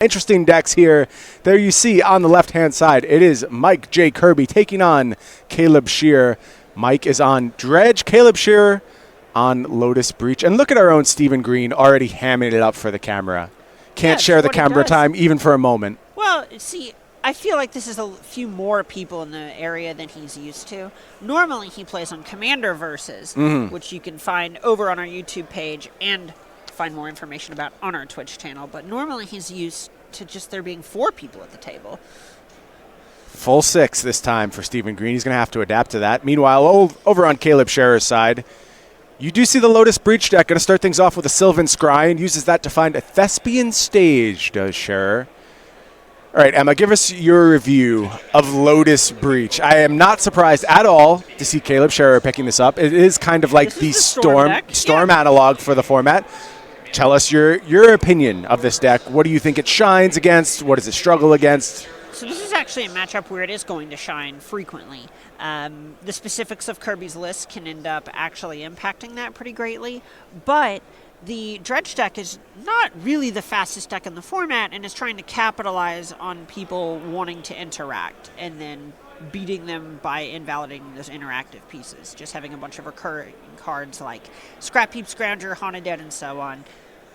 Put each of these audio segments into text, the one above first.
Interesting decks here. There you see on the left-hand side, it is Mike J. Kerby taking on Caleb Scherer. Mike is on Dredge, Caleb Scherer on Lotus Breach. And look at our own Stephen Green already hamming it up for the camera. Can't share the camera time even for a moment. Well, see, I feel like this is a few more people in the area than he's used to. Normally he plays on Commander Versus, which you can find over on our YouTube page and find more information about on our Twitch channel. But normally he's used to just there being 4 people at the table. Full 6 this time for Stephen Green. He's going to have to adapt to that. Meanwhile, over on Caleb Scherer's side, you do see the Lotus Breach deck. Going to start things off with a Sylvan Scry and uses that to find a Thespian Stage, does Scherer. All right, Emma, give us your review of Lotus Breach. I am not surprised at all to see Caleb Scherer picking this up. It is kind of like the Storm analog for the format. Tell us your opinion of this deck. What do you think it shines against? What does it struggle against? So this is actually a matchup where it is going to shine frequently. The specifics of Kirby's list can end up actually impacting that pretty greatly, but the Dredge deck is not really the fastest deck in the format and is trying to capitalize on people wanting to interact and then beating them by invalidating those interactive pieces, just having a bunch of recurring cards like Scrap Heap Scrounger, Haunted Dead, and so on.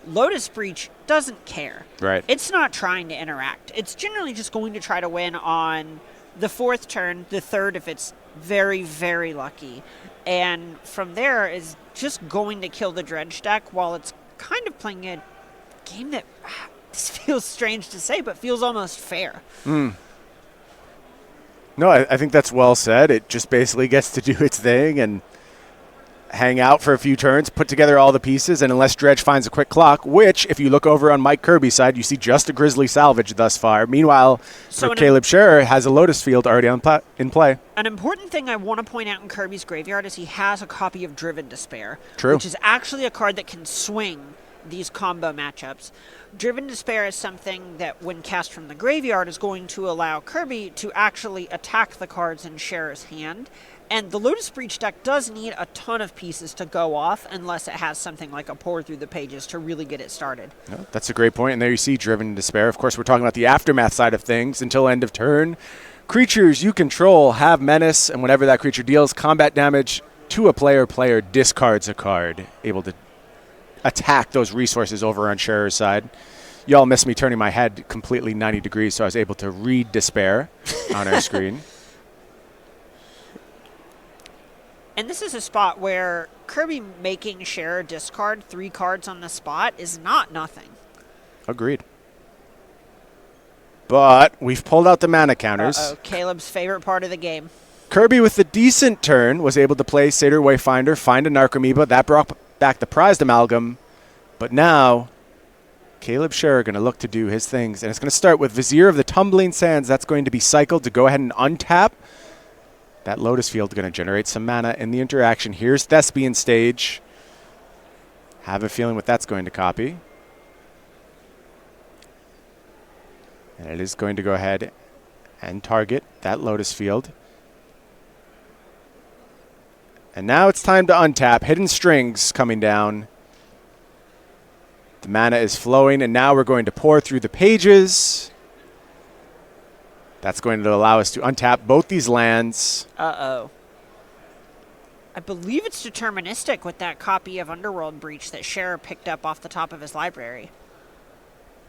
Lotus Breach doesn't care. Right. It's not trying to interact. It's generally just going to try to win on the 4th turn, the 3rd if it's very, very lucky. And from there is just going to kill the Dredge deck while it's kind of playing a game that, this feels strange to say, but feels almost fair. No, I think that's well said. It just basically gets to do its thing and hang out for a few turns, put together all the pieces, and unless Dredge finds a quick clock, which, if you look over on Mike Kirby's side, you see just a Grizzly Salvage thus far. Meanwhile, Caleb Scherer has a Lotus Field already in play. An important thing I want to point out in Kirby's graveyard is he has a copy of Driven Despair, True. Which is actually a card that can swing these combo matchups. Driven Despair is something that, when cast from the graveyard, is going to allow Kirby to actually attack the cards in Scherer's hand. And the Lotus Breach deck does need a ton of pieces to go off unless it has something like a Pour Through the Pages to really get it started. No, that's a great point. And there you see Driven Despair. Of course, we're talking about the aftermath side of things. Until end of turn, creatures you control have menace, and whenever that creature deals combat damage to a player discards a card, able to attack those resources over on Scherer's side. Y'all missed me turning my head completely 90 degrees, so I was able to read Despair on our screen. And this is a spot where Kirby making Scherer discard 3 cards on the spot is not nothing. Agreed. But we've pulled out the mana counters. Uh-oh, Caleb's favorite part of the game. Kirby, with a decent turn, was able to play Satyr Wayfinder, find a Narcomoeba. That brought back the prized amalgam. But now, Caleb Scherer going to look to do his things. And it's going to start with Vizier of the Tumbling Sands. That's going to be cycled to go ahead and untap. That Lotus Field is going to generate some mana in the interaction. Here's Thespian Stage. Have a feeling what that's going to copy. And it is going to go ahead and target that Lotus Field. And now it's time to untap. Hidden Strings coming down. The mana is flowing, and now we're going to Pour Through the Pages. That's going to allow us to untap both these lands. Uh-oh. I believe it's deterministic with that copy of Underworld Breach that Scherer picked up off the top of his library.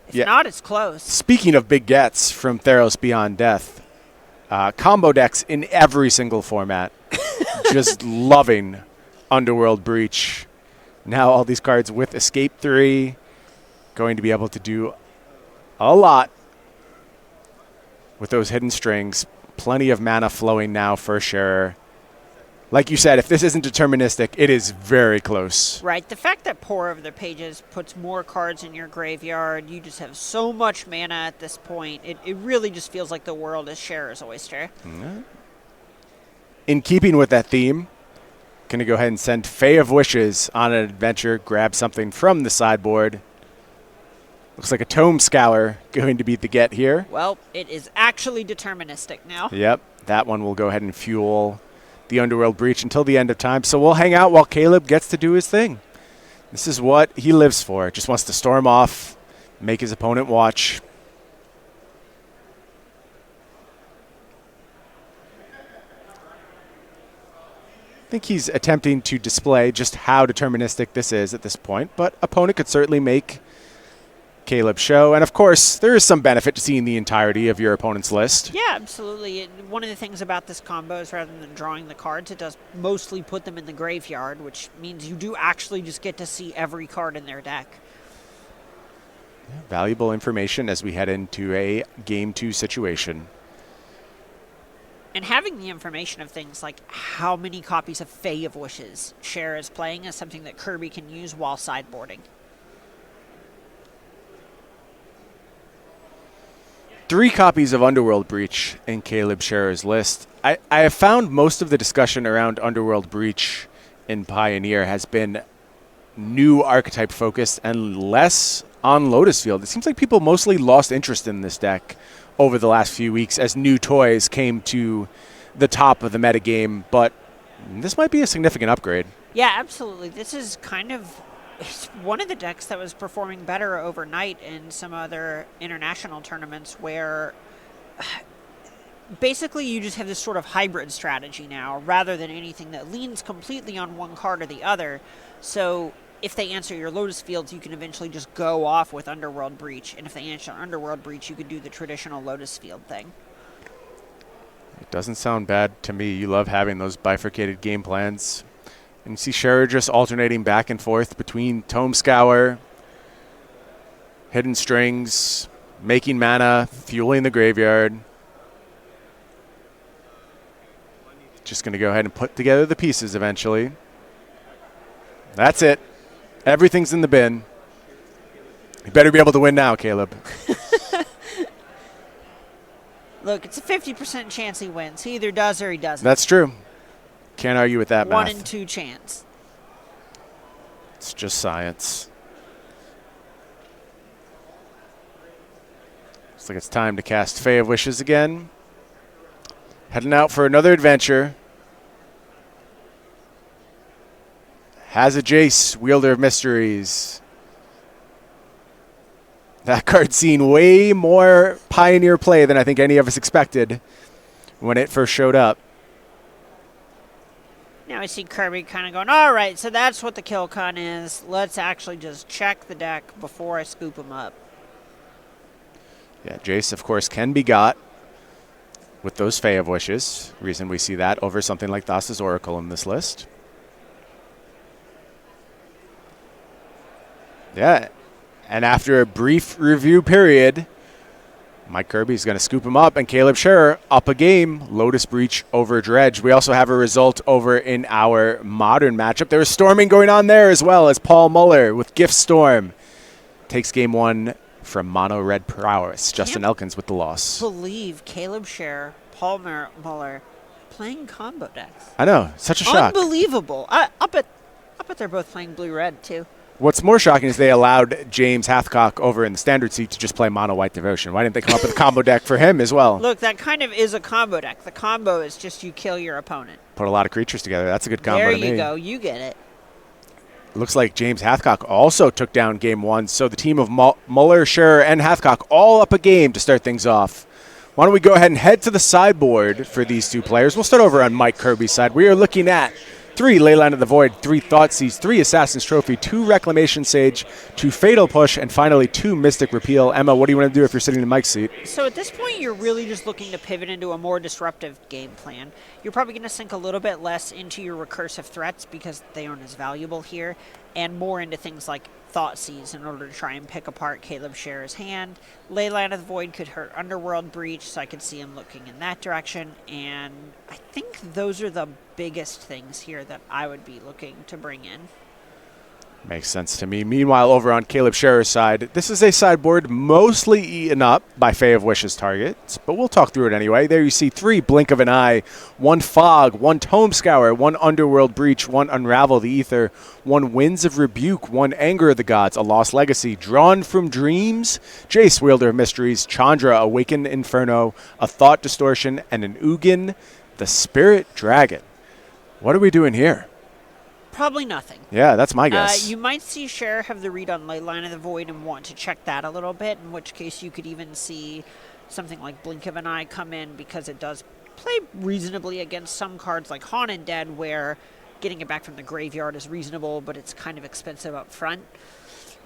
If not, it's close. Speaking of big gets from Theros Beyond Death, combo decks in every single format. Just loving Underworld Breach. Now all these cards with Escape 3 going to be able to do a lot with those Hidden Strings. Plenty of mana flowing now for Scherer. Like you said, if this isn't deterministic, it is very close. Right. The fact that Pour Over the Pages puts more cards in your graveyard, you just have so much mana at this point. It really just feels like the world is Scherer's oyster. Mm-hmm. In keeping with that theme, going to go ahead and send Fae of Wishes on an adventure, grab something from the sideboard. Looks like a Tome Scour going to be the get here. Well, it is actually deterministic now. Yep, that one will go ahead and fuel the Underworld Breach until the end of time. So we'll hang out while Caleb gets to do his thing. This is what he lives for. Just wants to storm off, make his opponent watch. I think he's attempting to display just how deterministic this is at this point, but opponent could certainly make Caleb show. And of course, there is some benefit to seeing the entirety of your opponent's list. Yeah, absolutely. One of the things about this combo is rather than drawing the cards, it does mostly put them in the graveyard, which means you do actually just get to see every card in their deck. Valuable information as we head into a Game 2 situation. And having the information of things like how many copies of Fae of Wishes Scherer is playing is something that Kerby can use while sideboarding. 3 copies of Underworld Breach in Caleb Scherer's list. I have found most of the discussion around Underworld Breach in Pioneer has been new archetype focused and less on Lotus Field. It seems like people mostly lost interest in this deck over the last few weeks as new toys came to the top of the metagame, but this might be a significant upgrade. Yeah, absolutely. This is kind of it's one of the decks that was performing better overnight in some other international tournaments where basically you just have this sort of hybrid strategy now rather than anything that leans completely on one card or the other. So if they answer your Lotus Fields, you can eventually just go off with Underworld Breach. And if they answer Underworld Breach, you could do the traditional Lotus Field thing. It doesn't sound bad to me. You love having those bifurcated game plans. And you see Scherer just alternating back and forth between Tome Scour, Hidden Strings, making mana, fueling the graveyard. Just going to go ahead and put together the pieces eventually. That's it. Everything's in the bin. You better be able to win now, Caleb. Look, it's a 50% chance he wins. He either does or he doesn't. That's true. Can't argue with that math. 1 in 2 chance. It's just science. Looks like it's time to cast Fae of Wishes again. Heading out for another adventure. Has a Jace, Wielder of Mysteries. That card's seen way more Pioneer play than I think any of us expected when it first showed up. Now I see Kerby kind of going, all right, so that's what the kill con is. Let's actually just check the deck before I scoop him up. Yeah, Jace, of course, can be got with those Fae of Wishes. Reason we see that over something like Thassa's Oracle in this list. Yeah, and after a brief review period, Mike Kerby's going to scoop him up, and Caleb Scherer up a game, Lotus Breach over Dredge. We also have a result over in our modern matchup. There was storming going on there as well as Paul Muller with Gift Storm takes game 1 from Mono Red Prowess. Justin Elkins with the loss. Believe Caleb Scherer, Paul Muller playing combo decks. I know, such a shock. Unbelievable. I bet they're both playing blue-red too. What's more shocking is they allowed James Hathcock over in the standard seat to just play Mono White Devotion. Why didn't they come up with a combo deck for him as well? Look, that kind of is a combo deck. The combo is just you kill your opponent. Put a lot of creatures together. That's a good combo there to me. you go. You get it. Looks like James Hathcock also took down game 1. So the team of Muller, Scherer, and Hathcock all up a game to start things off. Why don't we go ahead and head to the sideboard for these two players. We'll start over on Mike Kerby's side. We are looking at 3 Leyline of the Void, 3 Thoughtseize, 3 Assassin's Trophy, 2 Reclamation Sage, 2 Fatal Push, and finally 2 Mystic Repeal. Emma, what do you want to do if you're sitting in Mike's seat? So at this point, you're really just looking to pivot into a more disruptive game plan. You're probably going to sink a little bit less into your recursive threats because they aren't as valuable here, and more into things like Thoughtseize in order to try and pick apart Caleb Scherer's hand. Leyline of the Void could hurt Underworld Breach, so I could see him looking in that direction, and I think those are the biggest things here that I would be looking to bring in. Makes sense to me. Meanwhile, over on Caleb Scherer's side, this is a sideboard mostly eaten up by Fae of Wishes targets, but we'll talk through it anyway. There you see 3 Blink of an Eye, 1 Fog, 1 Tome Scour, 1 Underworld Breach, 1 Unravel the Ether, 1 Winds of Rebuke, 1 Anger of the Gods, a Lost Legacy, Drawn from Dreams, Jace, Wielder of Mysteries, Chandra, Awakened Inferno, a Thought Distortion, and an Ugin, the Spirit Dragon. What are we doing here? Probably nothing. Yeah, that's my guess. You might see Scherer have the read on Leyline of the Void and want to check that a little bit, in which case you could even see something like Blink of an Eye come in because it does play reasonably against some cards like Haunted Dead where getting it back from the graveyard is reasonable, but it's kind of expensive up front.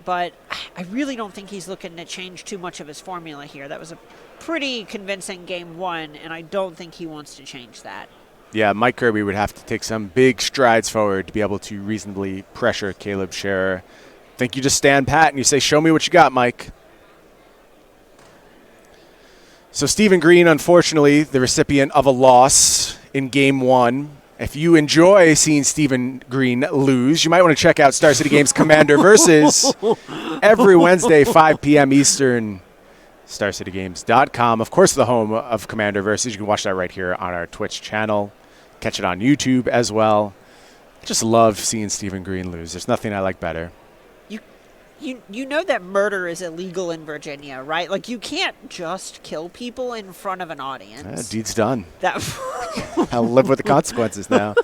But I really don't think he's looking to change too much of his formula here. That was a pretty convincing game one, and I don't think he wants to change that. Yeah, Mike Kerby would have to take some big strides forward to be able to reasonably pressure Caleb Scherer. I think you just stand pat and you say, show me what you got, Mike. So Stephen Green, unfortunately, the recipient of a loss in game one. If you enjoy seeing Stephen Green lose, you might want to check out Star City Games Commander Versus every Wednesday, 5 p.m. Eastern, StarCityGames.com. Of course, the home of Commander Versus. You can watch that right here on our Twitch channel. Catch it on YouTube as well. I just love seeing Stephen Green lose. There's nothing I like better. You know that murder is illegal in Virginia, right? Like, you can't just kill people in front of an audience. Deed's done. That I'll live with the consequences now.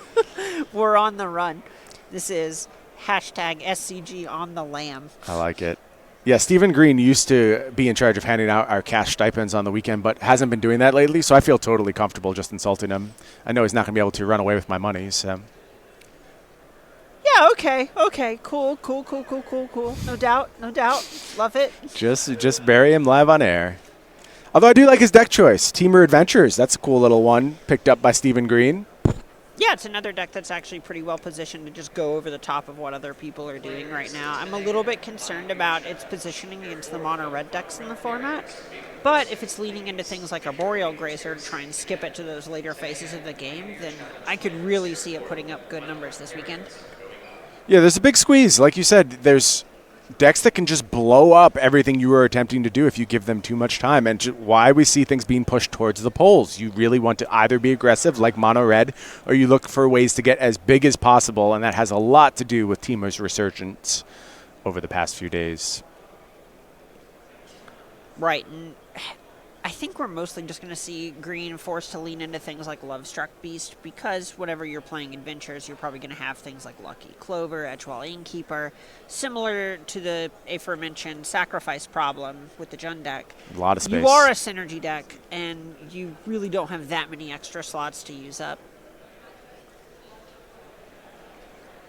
We're on the run. This is hashtag SCG on the lam. I like it. Yeah, Stephen Green used to be in charge of handing out our cash stipends on the weekend, but hasn't been doing that lately, so I feel totally comfortable just insulting him. I know he's not going to be able to run away with my money, so... Yeah, okay, cool. No doubt. Love it. Just bury him live on air. Although I do like his deck choice, Teamer Adventures. That's a cool little one picked up by Stephen Green. Yeah, it's another deck that's actually pretty well positioned to just go over the top of what other people are doing right now. I'm a little bit concerned about its positioning against the mono red decks in the format. But if it's leaning into things like Arboreal Grazer to try and skip it to those later phases of the game, then I could really see it putting up good numbers this weekend. Yeah, there's a big squeeze. Like you said, there's decks that can just blow up everything you were attempting to do if you give them too much time. And why we see things being pushed towards the polls. You really want to either be aggressive like mono red, or you look for ways to get as big as possible, and that has a lot to do with Teamer's resurgence over the past few days. Right, and I think we're mostly just going to see Green forced to lean into things like Lovestruck Beast, because whenever you're playing adventures, you're probably going to have things like Lucky Clover, Edgewall Innkeeper, similar to the aforementioned Sacrifice problem with the Jund deck. A lot of space. You are a synergy deck, and you really don't have that many extra slots to use up.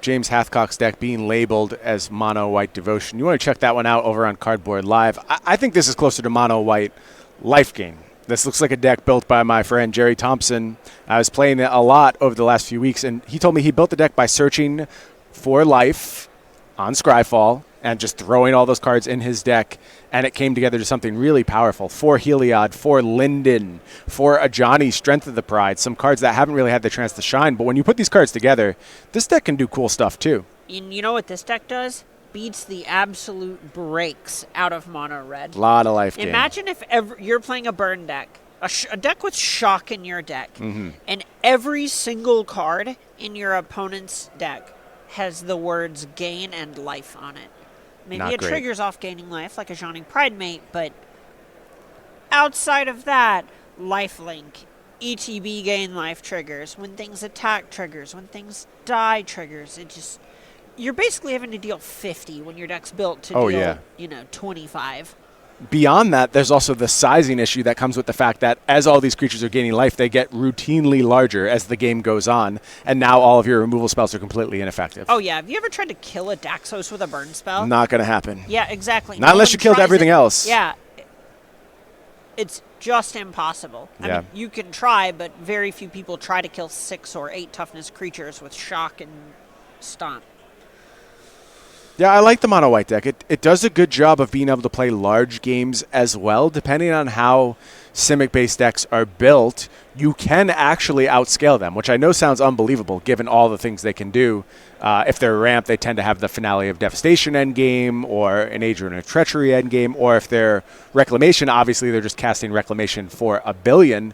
James Hathcock's deck being labeled as Mono White Devotion. You want to check that one out over on Cardboard Live. I think this is closer to Mono White Life Gain. This looks like a deck built by my friend Jerry Thompson. I was playing it a lot over the last few weeks, and he told me he built the deck by searching for life on Scryfall and just throwing all those cards in his deck, and it came together to something really powerful. 4 Heliod, 4 Linden, 4 Ajani, Strength of the Pride, some cards that haven't really had the chance to shine, but when you put these cards together, this deck can do cool stuff too. And you know what this deck does? Beats the absolute brakes out of mono red. A lot of life gain. Imagine if you're playing a burn deck, a deck with shock in your deck, and every single card in your opponent's deck has the words gain and life on it. Maybe Not it great. triggers off gaining life like a Ajani Pridemate, but outside of that, lifelink, ETB gain life triggers, when things attack triggers, when things die triggers. It just... You're basically having to deal 50 when your deck's built to deal, 25. Beyond that, there's also the sizing issue that comes with the fact that as all these creatures are gaining life, they get routinely larger as the game goes on, and now all of your removal spells are completely ineffective. Oh, yeah. Have you ever tried to kill a Daxos with a burn spell? Not going to happen. Yeah, exactly. Not unless you killed everything else. Yeah. It's just impossible. I mean, you can try, but very few people try to kill 6 or 8 toughness creatures with shock and stomp. Yeah, I like the mono white deck. It does a good job of being able to play large games as well. Depending on how Simic-based decks are built, you can actually outscale them, which I know sounds unbelievable given all the things they can do. If they're ramped, they tend to have the Finale of Devastation endgame or an Adrian of Treachery endgame, or if they're Reclamation, obviously they're just casting Reclamation for a billion.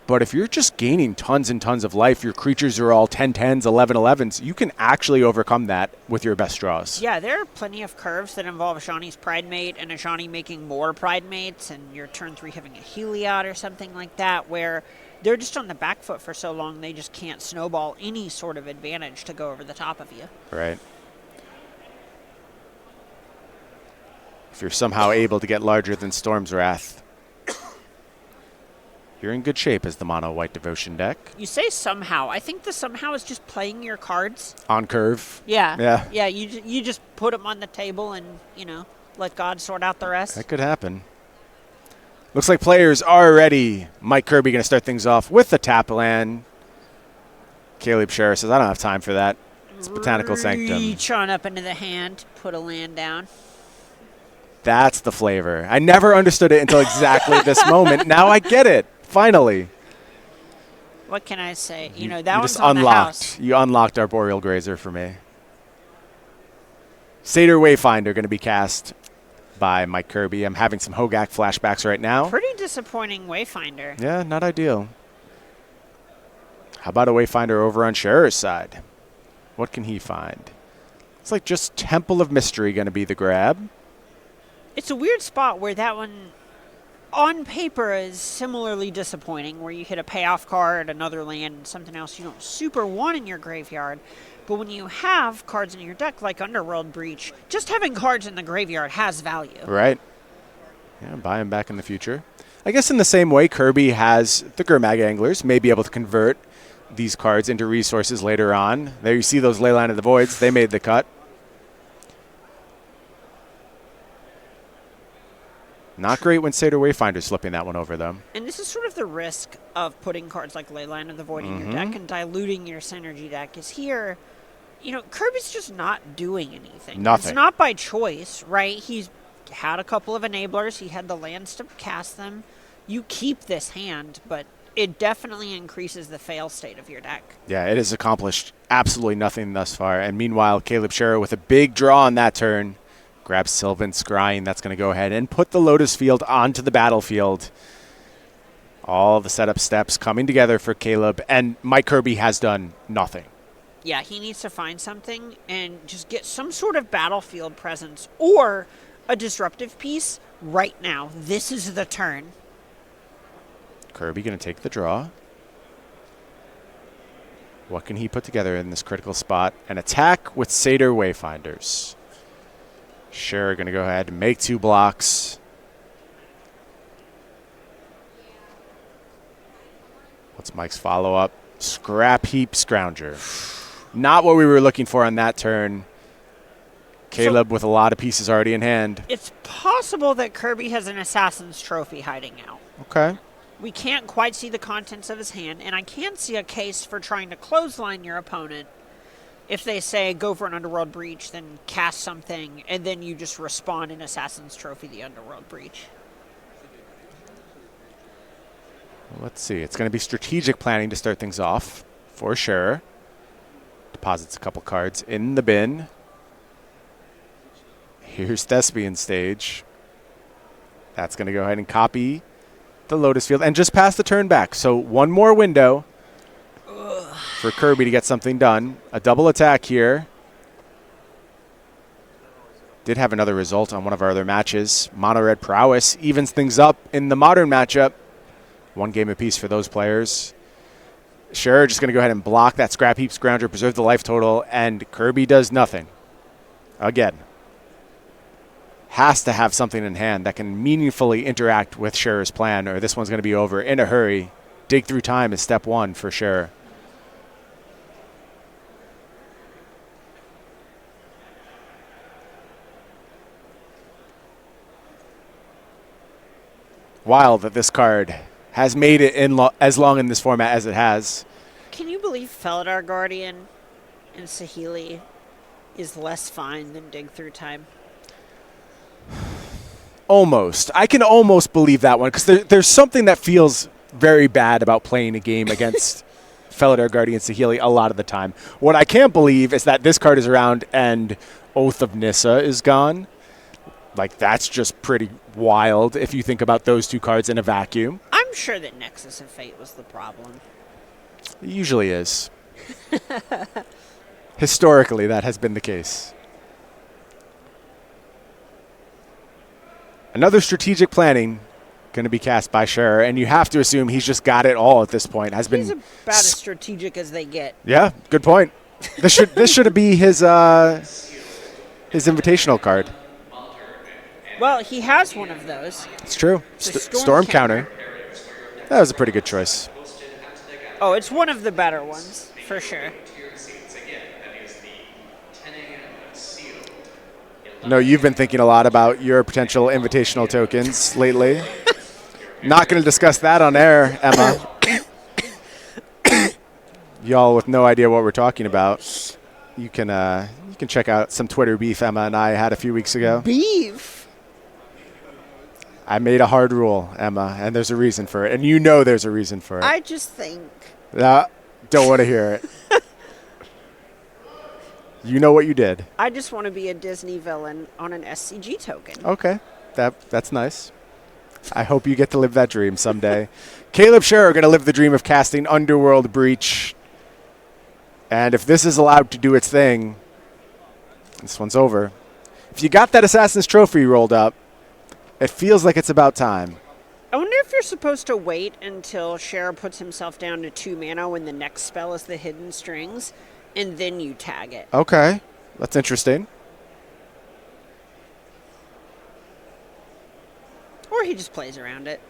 But if you're just gaining tons and tons of life, your creatures are all 10-10s, 11-11s, you can actually overcome that with your best draws. Yeah, there are plenty of curves that involve Ajani's Pridemate and Ajani making more Pridemates and your turn 3 having a Heliod or something like that, where they're just on the back foot for so long they just can't snowball any sort of advantage to go over the top of you. Right. If you're somehow able to get larger than Storm's Wrath, You're in good shape as the mono white devotion deck. You say somehow. I think the somehow is just playing your cards. On curve. Yeah. Yeah. Yeah, you just put them on the table and, let God sort out the rest. That could happen. Looks like players are ready. Mike Kerby going to start things off with the tap land. Caleb Scherer says, I don't have time for that. It's Botanical Sanctum. Reach on up into the hand, put a land down. That's the flavor. I never understood it until exactly this moment. Now I get it. Finally. What can I say? That you one's just on unlocked. the house. You unlocked Arboreal Grazer for me. Satyr Wayfinder going to be cast by Mike Kerby. I'm having some Hogak flashbacks right now. Pretty disappointing Wayfinder. Yeah, not ideal. How about a Wayfinder over on Scherer's side? What can he find? It's like just Temple of Mystery going to be the grab. It's a weird spot where that one on paper is similarly disappointing, where you hit a payoff card, another land, and something else you don't super want in your graveyard. But when you have cards in your deck like Underworld Breach, just having cards in the graveyard has value. Right. Yeah, buy them back in the future. I guess in the same way, Kerby has the Gurmag Anglers, may be able to convert these cards into resources later on. There you see those Leyline of the Voids. They made the cut. Not great when Satyr Wayfinder's slipping that one over, though. And this is sort of the risk of putting cards like Leyline of the Void in your deck and diluting your synergy deck. Is here, Kirby's just not doing anything. Nothing. It's not by choice, right? He's had a couple of enablers. He had the lands to cast them. You keep this hand, but it definitely increases the fail state of your deck. Yeah, it has accomplished absolutely nothing thus far. And meanwhile, Caleb Scherer with a big draw on that turn. Grabs Sylvan Scrying. That's going to go ahead and put the Lotus Field onto the battlefield. All the setup steps coming together for Caleb. And Mike Kerby has done nothing. Yeah, he needs to find something and just get some sort of battlefield presence or a disruptive piece right now. This is the turn. Kerby going to take the draw. What can he put together in this critical spot? An attack with Satyr Wayfinders. Scherer going to go ahead and make 2 blocks. What's Mike's follow-up? Scrap Heap Scrounger. Not what we were looking for on that turn. Caleb with a lot of pieces already in hand. It's possible that Kerby has an Assassin's Trophy hiding out. Okay. We can't quite see the contents of his hand, and I can see a case for trying to clothesline your opponent. If they say, go for an Underworld Breach, then cast something, and then you just respond in Assassin's Trophy the Underworld Breach. Well, let's see. It's going to be strategic planning to start things off for Scherer. Deposits a couple cards in the bin. Here's Thespian Stage. That's going to go ahead and copy the Lotus Field and just pass the turn back. So one more window for Kerby to get something done. A double attack here. Did have another result on one of our other matches. Mono Red Prowess evens things up in the modern matchup. 1 game apiece for those players. Scherer just going to go ahead and block that Scrap Heap Scrounger, preserve the life total, and Kerby does nothing. Again. Has to have something in hand that can meaningfully interact with Scherer's plan, or this one's going to be over in a hurry. Dig through time is step 1 for Scherer. Wild that this card has made it in as long in this format as it has. Can you believe Felidar Guardian and Saheeli is less fine than Dig Through Time? Almost. I can almost believe that one because there's something that feels very bad about playing a game against Felidar Guardian Saheeli a lot of the time. What I can't believe is that this card is around and Oath of Nissa is gone. Like, that's just pretty wild if you think about those 2 cards in a vacuum. I'm sure that Nexus of Fate was the problem. It usually is. Historically, that has been the case. Another strategic planning going to be cast by Scherer, and you have to assume he's just got it all at this point. He's about as strategic as they get. Yeah, good point. This should be his invitational card. Well, he has one of those. It's true. The Storm counter. That was a pretty good choice. Oh, it's one of the better ones, for sure. No, you've been thinking a lot about your potential invitational tokens lately. Not going to discuss that on air, Emma. Y'all with no idea what we're talking about. You can check out some Twitter beef Emma and I had a few weeks ago. Beef? I made a hard rule, Emma, and there's a reason for it. And you know there's a reason for it. I just think. Don't want to hear it. You know what you did. I just want to be a Disney villain on an SCG token. Okay. That's nice. I hope you get to live that dream someday. Caleb Scherer going to live the dream of casting Underworld Breach. And if this is allowed to do its thing, this one's over. If you got that Assassin's Trophy rolled up, it feels like it's about time. I wonder if you're supposed to wait until Scherer puts himself down to 2 mana when the next spell is the Hidden Strings, and then you tag it. Okay. That's interesting. Or he just plays around it.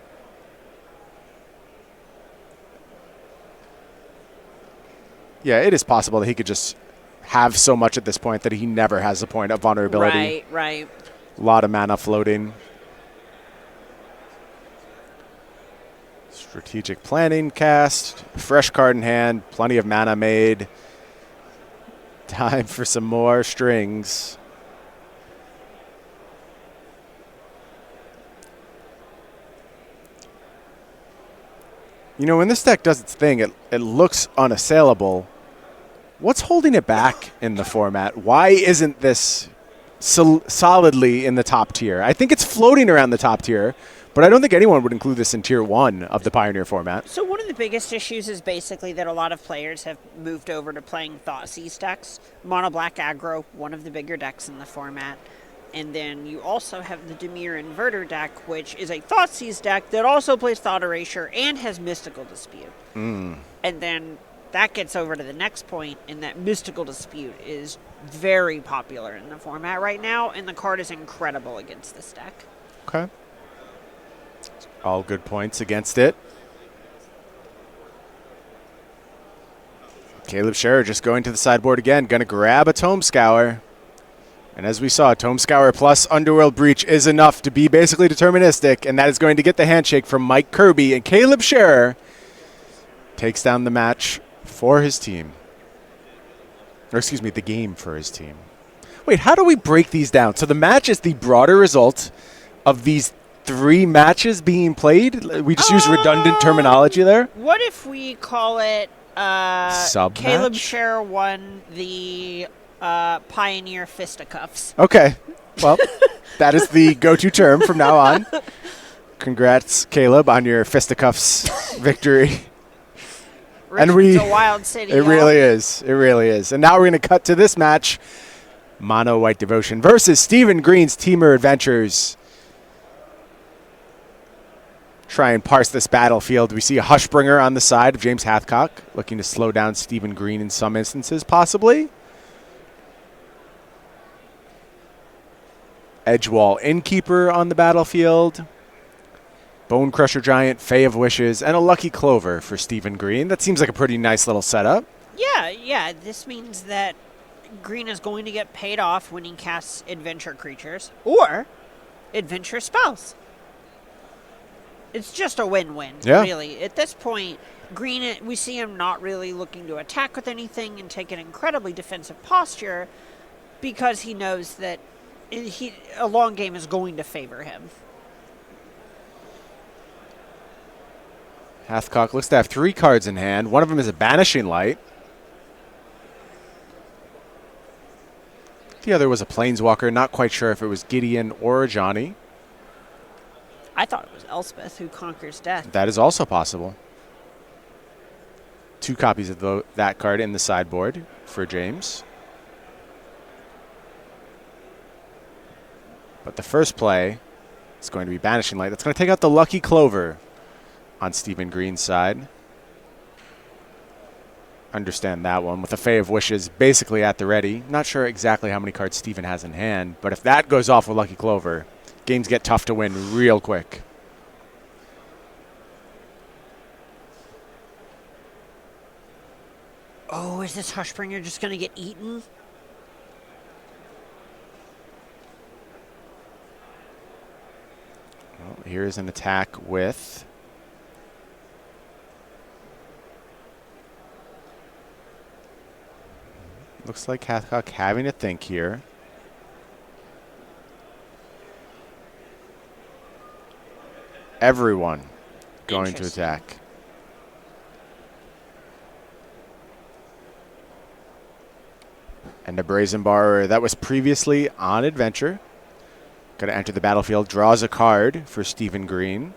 Yeah, it is possible that he could just have so much at this point that he never has a point of vulnerability. Right. A lot of mana floating. Strategic planning cast. Fresh card in hand. Plenty of mana made. Time for some more strings. You know, when this deck does its thing, it looks unassailable. What's holding it back in the format? Why isn't this solidly in the top tier? I think it's floating around the top tier, but I don't think anyone would include this in tier 1 of the Pioneer format. So one of the biggest issues is basically that a lot of players have moved over to playing Thoughtseize decks. Mono Black Aggro, one of the bigger decks in the format. And then you also have the Dimir Inverter deck, which is a Thoughtseize deck that also plays Thought Erasure and has Mystical Dispute. And then that gets over to the next point, and that Mystical Dispute is very popular in the format right now, and the card is incredible against this deck. Okay. All good points against it. Caleb Scherer just going to the sideboard again. Going to grab a Tome Scour. And as we saw, Tome Scour plus Underworld Breach is enough to be basically deterministic, and that is going to get the handshake from Mike Kerby. And Caleb Scherer takes down the match for his team. Or excuse me, the game for his team. Wait, how do we break these down? So the match is the broader result of these 3 matches being played? We just use redundant terminology there? What if we call it Sub-match? Caleb Scherer won the Pioneer Fisticuffs? Okay. Well, that is the go-to term from now on. Congrats, Caleb, on your fisticuffs victory. Richmond's a wild city. It really is. It really is. And now we're going to cut to this match. Mono White Devotion versus Stephen Green's Teamer Adventures. Try and parse this battlefield. We see a Hushbringer on the side of James Hathcock, looking to slow down Stephen Green in some instances, possibly. Edgewall Innkeeper on the battlefield. Bone Crusher Giant, Fae of Wishes, and a Lucky Clover for Stephen Green. That seems like a pretty nice little setup. Yeah. This means that Green is going to get paid off when he casts Adventure Creatures or Adventure Spells. It's just a win-win, really. At this point, Green, we see him not really looking to attack with anything and take an incredibly defensive posture because he knows that a long game is going to favor him. Hathcock looks to have 3 cards in hand. One of them is a Banishing Light. The other was a Planeswalker. Not quite sure if it was Gideon or Johnny. I thought it was Elspeth who conquers death. That is also possible. 2 copies of that card in the sideboard for James. But the first play is going to be Banishing Light. That's going to take out the Lucky Clover on Stephen Green's side. Understand that one with the Fae of Wishes basically at the ready. Not sure exactly how many cards Stephen has in hand, but if that goes off with Lucky Clover, games get tough to win real quick. Oh, is this Hushbringer just going to get eaten? Well, here's an attack with looks like Hathcock having to think here. Everyone going to attack. And the Brazen Borrower that was previously on adventure. Going to enter the battlefield, draws a card for Stephen Green.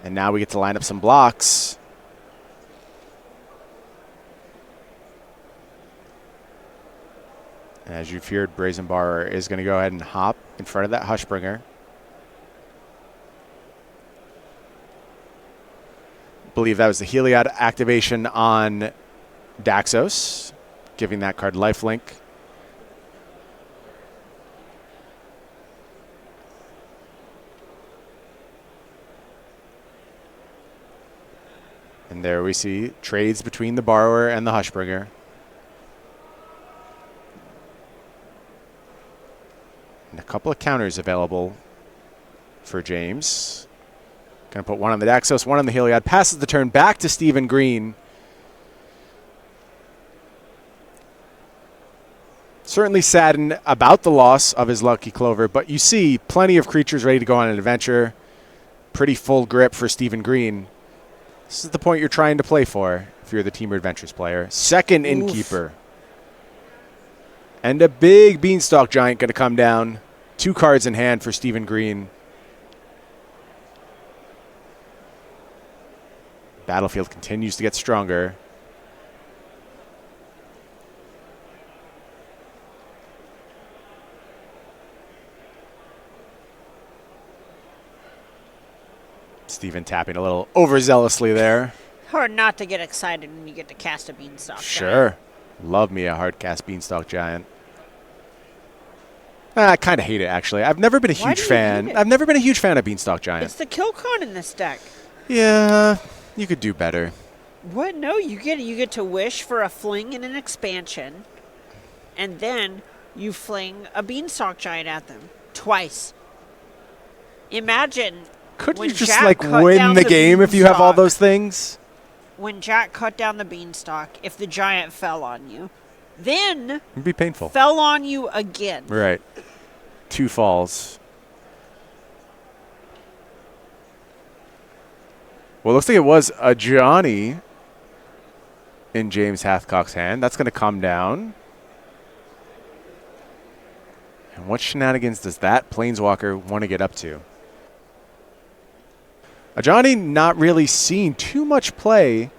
And now we get to line up some blocks. And as you feared, Brazen Borrower is going to go ahead and hop in front of that Hushbringer. Believe that was the Heliod activation on Daxos, giving that card lifelink. And there we see trades between the Borrower and the Hushbringer. And a couple of counters available for James. Going to put one on the Daxos, one on the Heliod. Passes the turn back to Stephen Green. Certainly saddened about the loss of his Lucky Clover, but you see plenty of creatures ready to go on an adventure. Pretty full grip for Stephen Green. This is the point you're trying to play for if you're the Team Adventures player. Second Innkeeper. And a big Beanstalk Giant going to come down. 2 cards in hand for Stephen Green. Battlefield continues to get stronger. Stephen tapping a little overzealously there. Hard not to get excited when you get to cast a Beanstalk Sure. Giant. Love me a hard cast Beanstalk Giant. I kind of hate it, actually. I've never been a huge fan. I've never been a huge fan of Beanstalk Giant. It's the kill con in this deck. Yeah, you could do better. What? No, you get to wish for a fling and an expansion, and then you fling a Beanstalk Giant at them twice. Imagine. Couldn't you just like win the game if you have all those things? When Jack cut down the Beanstalk, if the Giant fell on you, then it'd be painful. Fell on you again. Right. 2 falls. Well, it looks like it was a Johnny in James Hathcock's hand. That's going to come down. And what shenanigans does that Planeswalker want to get up to? A Johnny not really seen too much play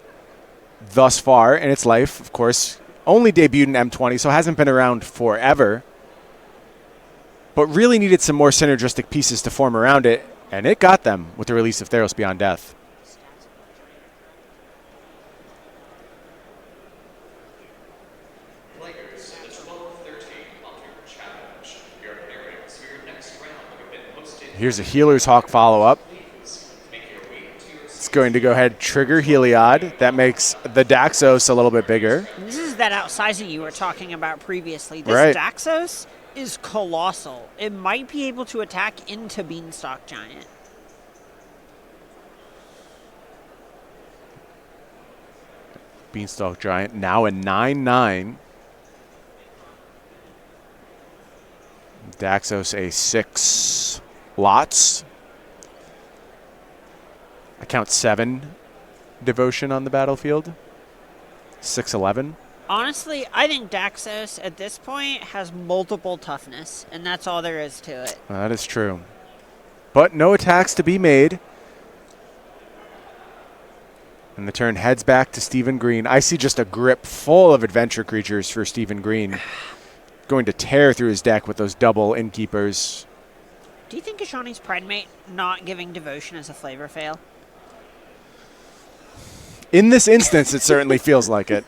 thus far in its life. Of course, only debuted in M20, so hasn't been around forever. But really needed some more synergistic pieces to form around it, and it got them with the release of Theros Beyond Death. Here's a Healer's Hawk follow-up. It's going to go ahead and trigger Heliod. That makes the Daxos a little bit bigger. This is that outsizing you were talking about previously. This Daxos is colossal. It might be able to attack into Beanstalk Giant. Beanstalk Giant now a 9/9. Daxos a 6 lots. I count 7 devotion on the battlefield. 6/11. Honestly, I think Daxos at this point has multiple toughness, and that's all there is to it. That is true. But no attacks to be made. And the turn heads back to Stephen Green. I see just a grip full of adventure creatures for Stephen Green. Going to tear through his deck with those double Innkeepers. Do you think Ashani's Pridemate not giving devotion is a flavor fail? In this instance, it certainly feels like it.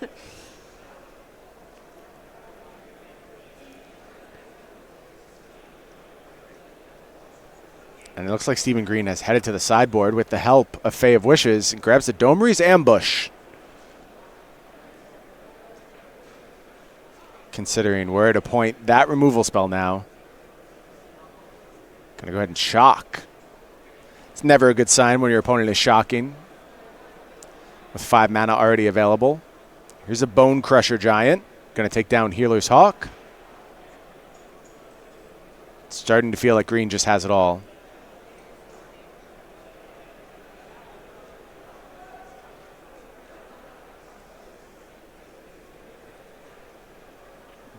And it looks like Stephen Green has headed to the sideboard with the help of Fae of Wishes and grabs the Domery's Ambush. considering we're at a point that removal spell now. Gonna go ahead and shock. It's never a good sign when your opponent is shocking with 5 mana already available. Here's a Bone Crusher Giant. Gonna take down Healer's Hawk. It's starting to feel like green just has it all.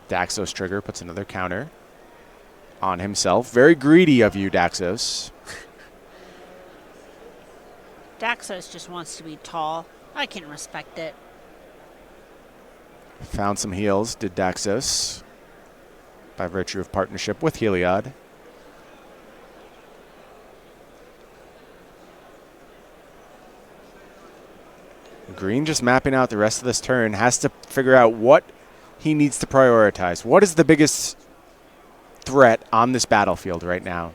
Daxos trigger puts another counter on himself. Very greedy of you, Daxos. Daxos just wants to be tall. I can respect it. Found some heals, did Daxos, by virtue of partnership with Heliod. Green just mapping out the rest of this turn, has to figure out what he needs to prioritize. What is the biggest threat on this battlefield right now?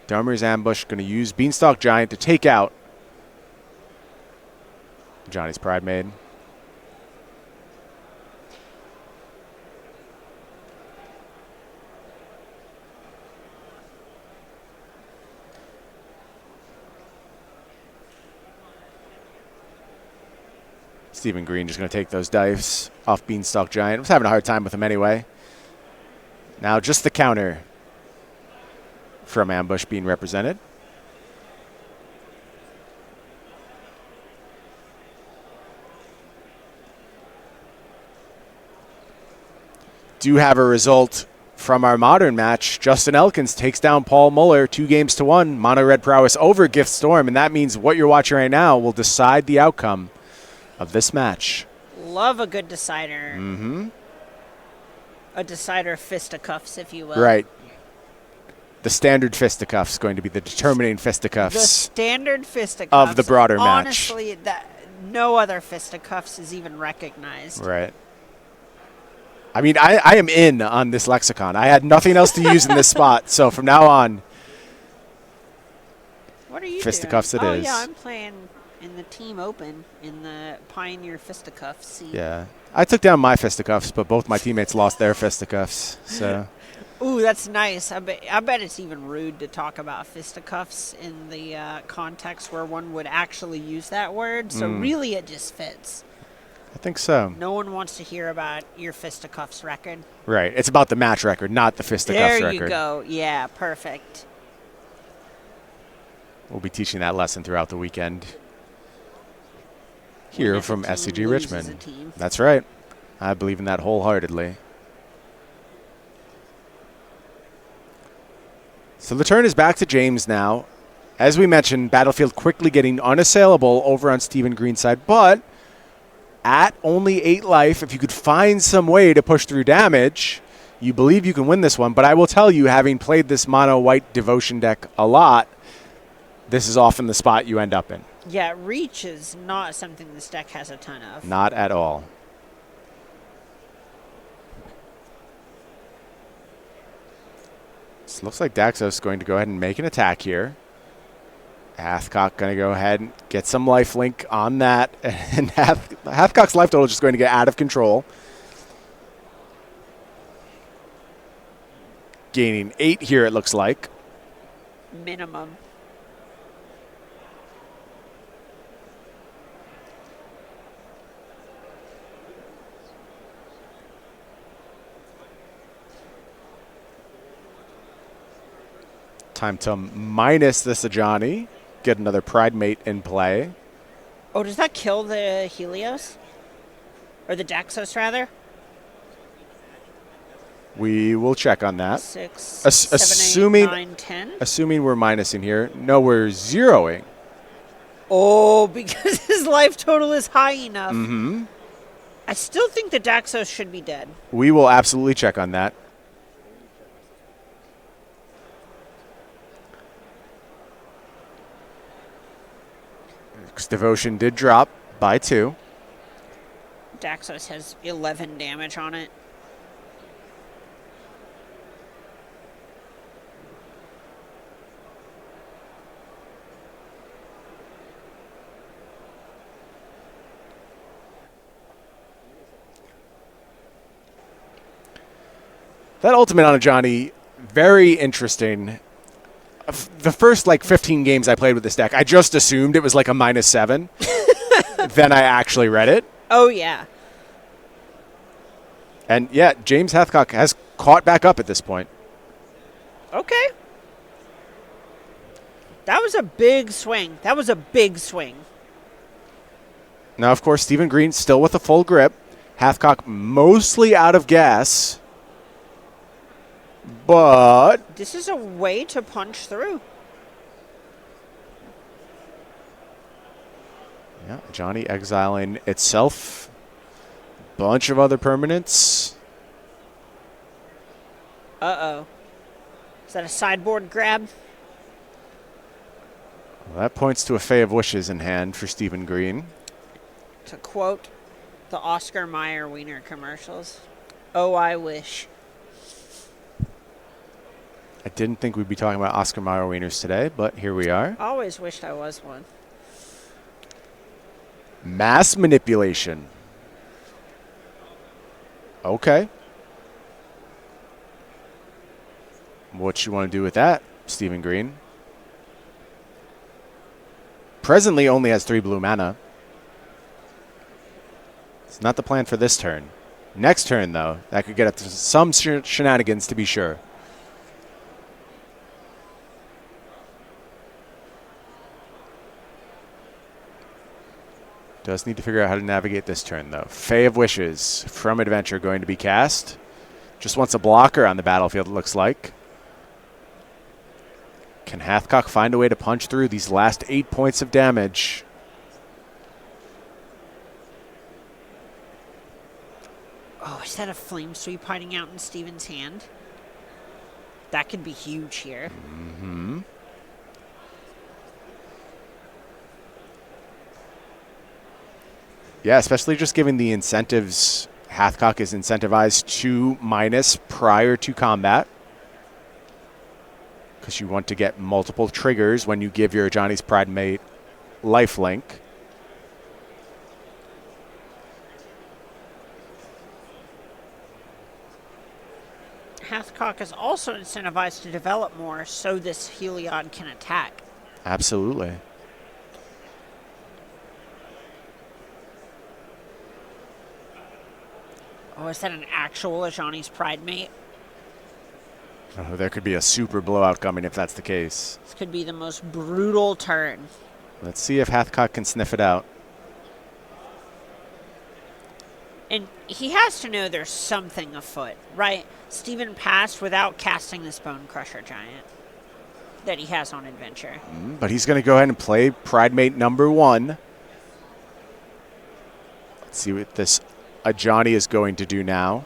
Domer's Ambush going to use Beanstalk Giant to take out Johnny's Pride Maid. Stephen Green just going to take those dice off Beanstalk Giant. I was having a hard time with him anyway. Now just the counter from Ambush being represented. Do have a result from our modern match. Justin Elkins takes down Paul Muller 2-1. Mono Red Prowess over Gift Storm, and that means what you're watching right now will decide the outcome of this match. Love a good decider. Mm-hmm. A decider fisticuffs, if you will. Right. The standard fisticuffs going to be the determining fisticuffs. The standard fisticuffs of the broader match. Honestly, that no other fisticuffs is even recognized. Right. I mean, I am in on this lexicon. I had nothing else to use in this spot, so from now on, what are you fisticuffs doing? it Oh, is. yeah, I'm playing in the Team Open in the Pioneer Fisticuffs scene. Yeah. I took down my fisticuffs, but both my teammates lost their fisticuffs, so. Ooh, that's nice. I bet it's even rude to talk about fisticuffs in the context where one would actually use that word. So really, it just fits. I think so. No one wants to hear about your fisticuffs record. Right. It's about the match record, not the fisticuffs record. There you go. Yeah, perfect. We'll be teaching that lesson throughout the weekend. Here When from a team SCG loses Richmond. a team. That's right. I believe in that wholeheartedly. So the turn is back to James now. As we mentioned, Battlefield quickly getting unassailable over on Stephen Green's side, but at only 8 life, if you could find some way to push through damage, you believe you can win this one. But I will tell you, having played this mono-white Devotion deck a lot, this is often the spot you end up in. Yeah, reach is not something this deck has a ton of. Not at all. So looks like Daxos is going to go ahead and make an attack here. Hathcock going to go ahead and get some lifelink on that. And Hathcock's life total is just going to get out of control. Gaining 8 here, it looks like. Minimum. Time to minus the Sajani. Get another Pride Mate in play. Oh, does that kill the Helios? Or the Daxos, rather? We will check on that. 6, 7, assuming, 8, 9, 10? Assuming we're minusing here. No, we're zeroing. Oh, because his life total is high enough. Mm-hmm. I still think the Daxos should be dead. We will absolutely check on that. Devotion did drop by 2. Daxos has 11 damage on it. That ultimate on a Johnny, very interesting. The first 15 games I played with this deck, I just assumed it was like a -7. Then I actually read it. Oh, yeah. And yeah, James Hathcock has caught back up at this point. Okay. That was a big swing. That was a big swing. Now, of course, Stephen Green still with a full grip. Hathcock mostly out of gas. But this is a way to punch through. Yeah, Johnny exiling itself. Bunch of other permanents. Uh-oh. Is that a sideboard grab? Well, that points to a Fae of Wishes in hand for Stephen Green. To quote the Oscar Mayer Wiener commercials, "Oh, I wish." I didn't think we'd be talking about Oscar Mayer wieners today, but here we are. I always wished I was one. Mass manipulation. Okay. What you want to do with that, Stephen Green? Presently only has 3 blue mana. It's not the plan for this turn. Next turn, though, that could get up to some shenanigans to be sure. Does need to figure out how to navigate this turn, though. Fae of Wishes from Adventure going to be cast. Just wants a blocker on the battlefield, it looks like. Can Hathcock find a way to punch through these last 8 points of damage? Oh, is that a flame sweep hiding out in Steven's hand? That could be huge here. Mm-hmm. Yeah, especially just given the incentives. Hathcock is incentivized to minus prior to combat. Because you want to get multiple triggers when you give your Johnny's Pride Mate lifelink. Hathcock is also incentivized to develop more so this Heliod can attack. Absolutely. Oh, is that an actual Ajani's Pride Mate? Oh, there could be a super blowout coming if that's the case. This could be the most brutal turn. Let's see if Hathcock can sniff it out. And he has to know there's something afoot, right? Steven passed without casting this Bone Crusher Giant that he has on Adventure. But he's going to go ahead and play Pride Mate number 1. Let's see what this Ajani is going to do now.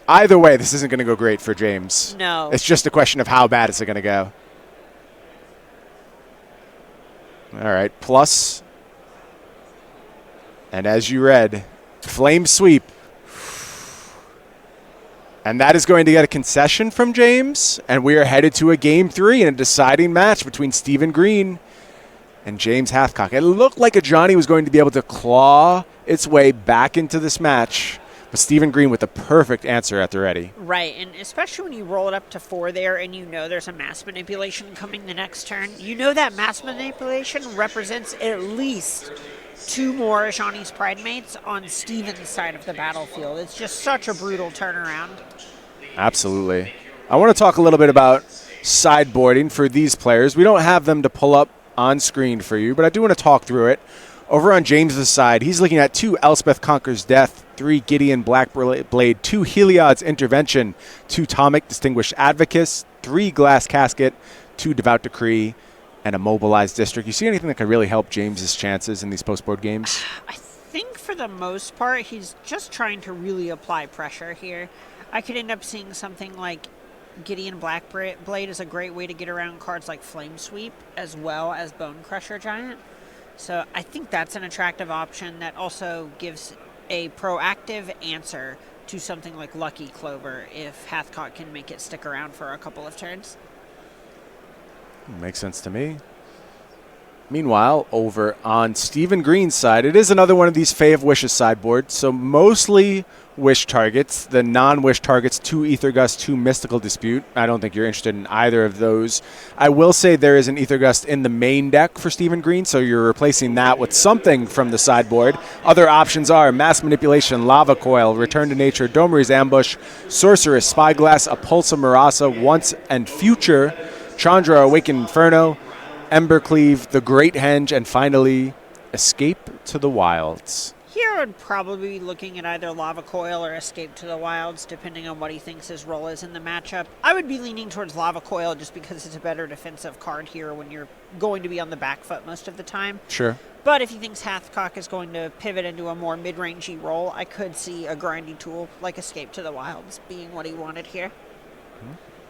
Either way, this isn't going to go great for James. No. It's just a question of how bad is it going to go. All right, plus. And as you read, Flame Sweep. And that is going to get a concession from James. And we are headed to a Game 3 in a deciding match between Stephen Green and James Hathcock. It looked like Ajani was going to be able to claw its way back into this match. But Stephen Green with the perfect answer at the ready. Right, and especially when you roll it up to 4 there and you know there's a mass manipulation coming the next turn, you know that mass manipulation represents at least 2 more Ajani's Pride Mates on Steven's side of the battlefield. It's just such a brutal turnaround. Absolutely. I want to talk a little bit about sideboarding for these players. We don't have them to pull up on screen for you, but I do want to talk through it. Over on James's side, he's looking at 2 Elspeth Conquers Death, 3 Gideon Blackblade, 2 Heliod's Intervention, 2 Tomic Distinguished Advocates, 3 Glass Casket, 2 Devout Decree, and a Mobilized District. You see anything that could really help James's chances in these post-board games? I think for the most part, he's just trying to really apply pressure here. I could end up seeing something like Gideon Blackblade is a great way to get around cards like Flame Sweep as well as Bone Crusher Giant. So I think that's an attractive option that also gives a proactive answer to something like Lucky Clover if Hathcock can make it stick around for a couple of turns. Makes sense to me. Meanwhile, over on Stephen Green's side, it is another one of these Fae of Wishes sideboards. So mostly Wish targets. The non-Wish targets, 2 Aether Gust, 2 Mystical Dispute. I don't think you're interested in either of those. I will say there is an Aether Gust in the main deck for Stephen Green, so you're replacing that with something from the sideboard. Other options are Mass Manipulation, Lava Coil, Return to Nature, Domery's Ambush, Sorceress, Spyglass, Apulsa Marasa, Once and Future, Chandra, Awakened Inferno, Embercleave, the Great Henge, and finally, Escape to the Wilds. Here I'd probably be looking at either Lava Coil or Escape to the Wilds, depending on what he thinks his role is in the matchup. I would be leaning towards Lava Coil just because it's a better defensive card here when you're going to be on the back foot most of the time. Sure. But if he thinks Hathcock is going to pivot into a more mid-rangey role, I could see a grindy tool like Escape to the Wilds being what he wanted here.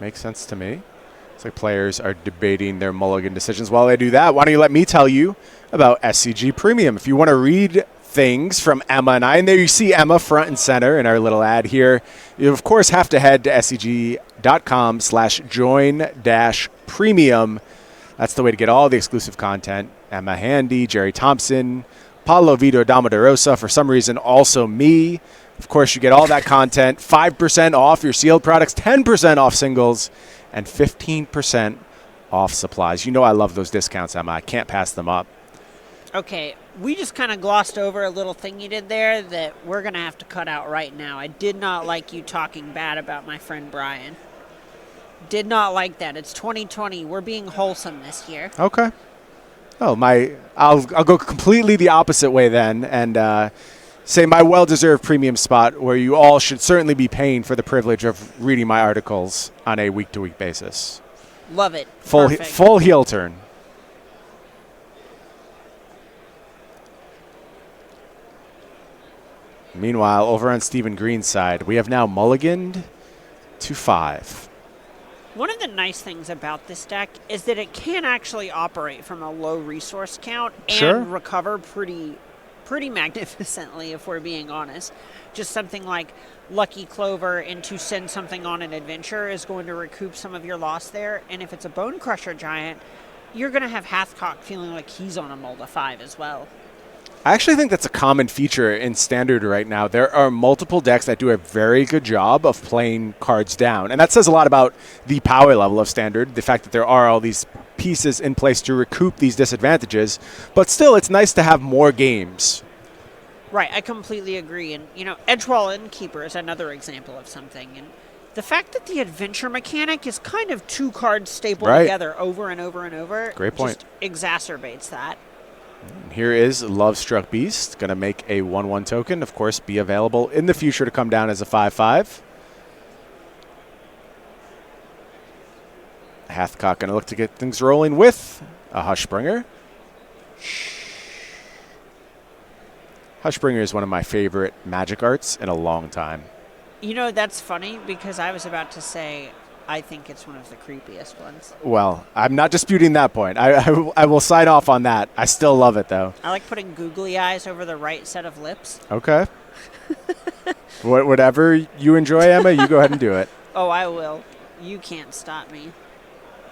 Makes sense to me. It's like players are debating their mulligan decisions. While they do that, why don't you let me tell you about SCG Premium? If you want to read things from Emma and I, and there you see Emma front and center in our little ad here, you of course have to head to scg.com/join-premium. That's the way to get all the exclusive content. Emma Handy, Jerry Thompson, Paulo Vito Damaderosa, for some reason also me. Of course, you get all that content, 5% off your sealed products, 10% off singles, and 15% off supplies. You know I love those discounts, Emma. I can't pass them up. Okay, we just kind of glossed over a little thing you did there that we're going to have to cut out right now. I did not like you talking bad about my friend Brian. Did not like that. It's 2020. We're being wholesome this year. Okay. Oh, I'll go completely the opposite way then and say my well-deserved premium spot where you all should certainly be paying for the privilege of reading my articles on a week-to-week basis. Love it. Full heel turn. Meanwhile, over on Stephen Green's side, we have now mulliganed to 5. One of the nice things about this deck is that it can actually operate from a low resource count and recover pretty magnificently, if we're being honest. Just something like Lucky Clover into Send Something on an Adventure is going to recoup some of your loss there. And if it's a Bone Crusher Giant, you're going to have Hathcock feeling like he's on a Mulda 5 as well. I actually think that's a common feature in Standard right now. There are multiple decks that do a very good job of playing cards down. And that says a lot about the power level of Standard, the fact that there are all these pieces in place to recoup these disadvantages. But still, it's nice to have more games. Right, I completely agree. And, Edgewall Innkeeper is another example of something. And the fact that the adventure mechanic is kind of 2 cards stapled together over and over and over Great point. just exacerbates that. Here is Lovestruck Beast, going to make a 1/1 token. Of course, be available in the future to come down as a 5/5. Hathcock going to look to get things rolling with a Hushbringer. Hushbringer is one of my favorite Magic arts in a long time. That's funny because I was about to say I think it's one of the creepiest ones. Well, I'm not disputing that point. I will sign off on that. I still love it, though. I like putting googly eyes over the right set of lips. Okay. Whatever you enjoy, Emma, you go ahead and do it. Oh, I will. You can't stop me.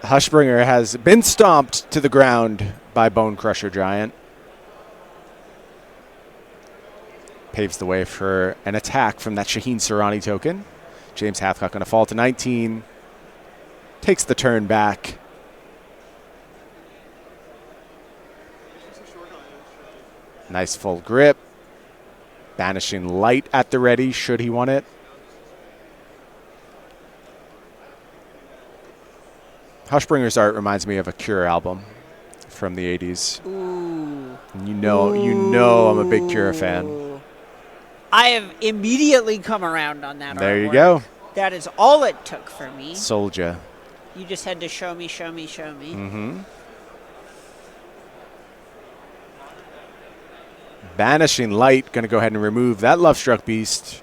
Hushbringer has been stomped to the ground by Bone Crusher Giant. Paves the way for an attack from that Shaheen Sarani token. James Hathcock going to fall to 19. Takes the turn back. Nice full grip. Banishing Light at the ready, should he want it. Hushbringer's art reminds me of a Cure album from the 80s. Ooh. You know I'm a big Cure fan. I have immediately come around on that There artwork. you go. That is all it took for me. Soldier. You just had to show me. Mm-hmm. Banishing Light, going to go ahead and remove that Lovestruck Beast.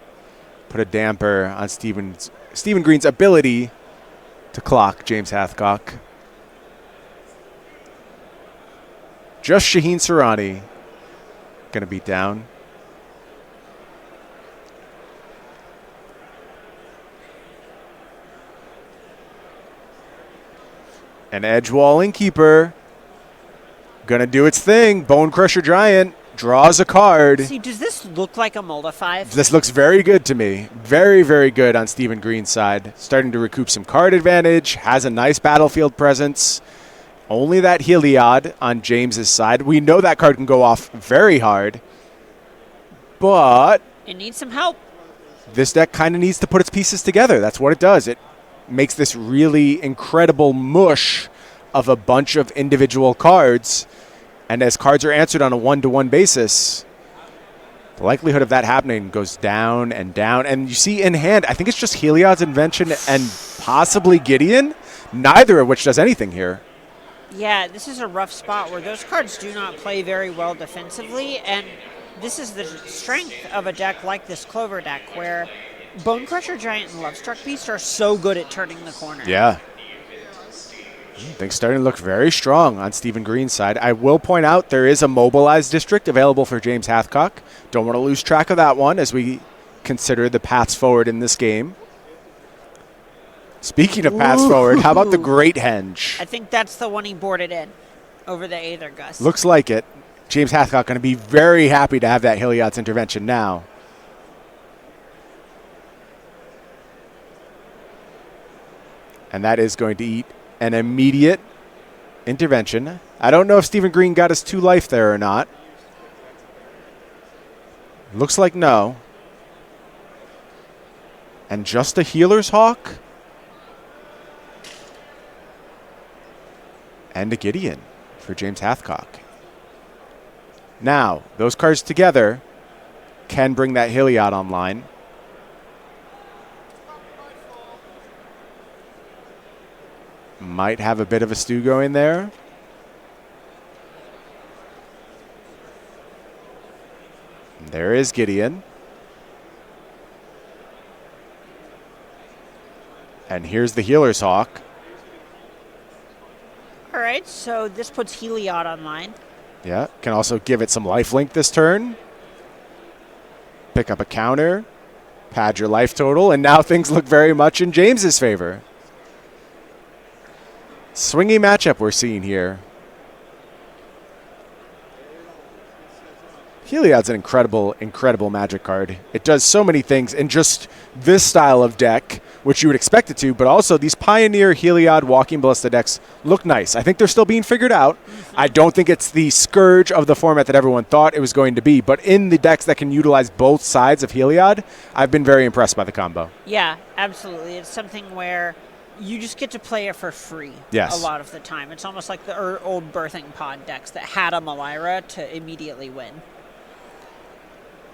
Put a damper on Stephen Green's ability to clock James Hathcock. Just Shaheen Sarani going to beat down. An edge walling keeper. Gonna do its thing. Bone Crusher Giant draws a card. See, does this look like a Mulder 5? This looks very good to me. Very, very good on Stephen Green's side. Starting to recoup some card advantage. Has a nice battlefield presence. Only that Heliod on James's side. We know that card can go off very hard. But it needs some help. This deck kind of needs to put its pieces together. That's what it does. It makes this really incredible mush of a bunch of individual cards. And as cards are answered on a one-to-one basis, the likelihood of that happening goes down and down. And you see in hand, I think it's just Heliod's Invention and possibly Gideon, neither of which does anything here. Yeah, this is a rough spot where those cards do not play very well defensively, and this is the strength of a deck like this Clover deck, where Bone Crusher Giant and Lovestruck Beast are so good at turning the corner. Yeah. Things starting to look very strong on Stephen Green's side. I will point out there is a mobilized district available for James Hathcock. Don't want to lose track of that one as we consider the paths forward in this game. Speaking of paths forward, how about the Great Henge? I think that's the one he boarded in over the Aether Gust. Looks like it. James Hathcock going to be very happy to have that Heliod's Intervention now. And that is going to eat an immediate intervention. I don't know if Stephen Green got his 2 life there or not. Looks like no. And just a Healer's Hawk. And a Gideon for James Hathcock. Now, those cards together can bring that Heliod online. Might have a bit of a stew going there. There is Gideon. And here's the Healer's Hawk. All right, so this puts Heliod online. Yeah, can also give it some lifelink this turn. Pick up a counter. Pad your life total. And now things look very much in James's favor. Swingy matchup we're seeing here. Heliod's an incredible, incredible Magic card. It does so many things in just this style of deck, which you would expect it to, but also these Pioneer Heliod Walking Ballista decks look nice. I think they're still being figured out. I don't think it's the scourge of the format that everyone thought it was going to be, but in the decks that can utilize both sides of Heliod, I've been very impressed by the combo. Yeah, absolutely. It's something where you just get to play it for free Yes. a lot of the time. It's almost like the old Birthing Pod decks that had a Malira to immediately win.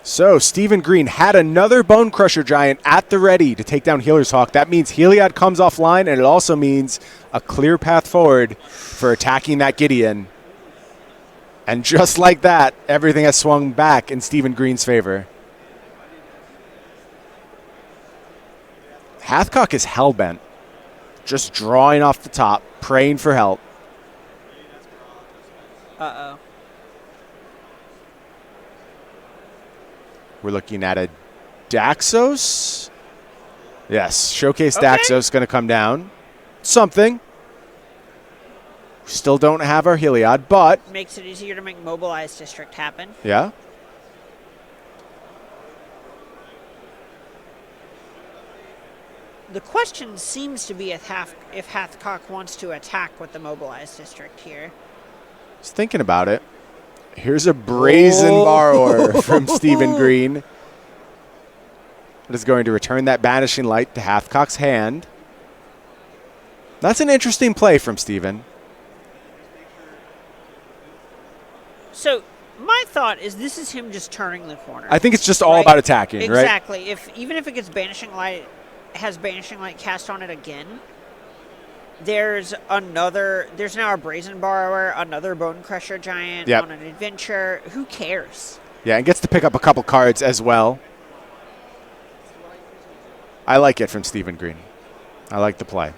So Stephen Green had another Bone Crusher Giant at the ready to take down Healer's Hawk. That means Heliod comes offline, and it also means a clear path forward for attacking that Gideon. And just like that, everything has swung back in Stephen Green's favor. Hathcock is hellbent. Just drawing off the top, praying for help. Uh-oh. We're looking at a Daxos. Yes, Showcase Okay. Daxos going to come down. Something. Still don't have our Heliod, but Makes it easier to make Mobilized District happen. yeah. The question seems to be if Hathcock wants to attack with the Mobilized District here. Just thinking about it. Here's a Brazen Borrower from Stephen Green. It is going to return that Banishing Light to Hathcock's hand. That's an interesting play from Stephen. So my thought is this is him just turning the corner. I think it's just all Right? about attacking, right? Exactly. Even if it gets Banishing Light, has Banishing Light cast on it again, there's now a Brazen Borrower, another Bone Crusher Giant Yep. on an adventure. Who cares? Yeah, and gets to pick up a couple cards as well. I like it from Stephen Green. I like the play.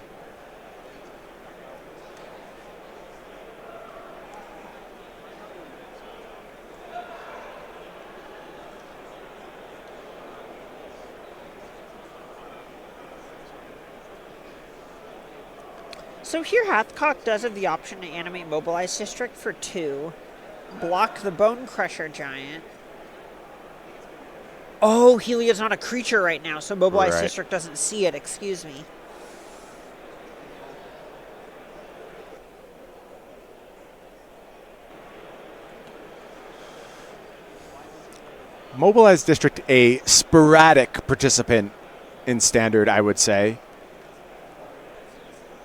So here Hathcock does have the option to animate Mobilize District for 2, block the Bone Crusher Giant. Oh, Heliod's not a creature right now, so Mobilize District doesn't see it, excuse me. Mobilize District, a sporadic participant in Standard, I would say.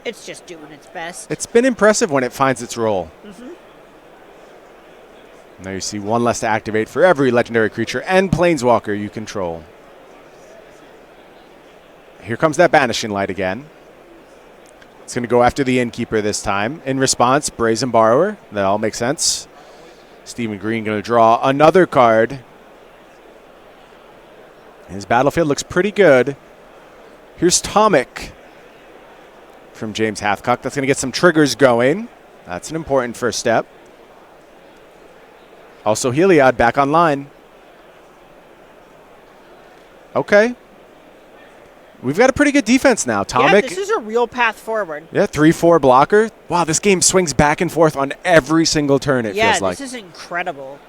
It's just doing its best. It's been impressive when it finds its role. Now you see one less to activate for every legendary creature and planeswalker you control. Here comes that Banishing Light again. It's going to go after the Innkeeper this time. In response, Brazen Borrower. That all makes sense. Stephen Green going to draw another card. His battlefield looks pretty good. Here's Tomic from James Hathcock. That's going to get some triggers going. That's an important first step. Also, Heliod back online. Okay. We've got a pretty good defense now. Tomic. Yeah, this is a real path forward. Yeah, 3-4 blocker. Wow, this game swings back and forth on every single turn, it feels like. Yeah, this is incredible.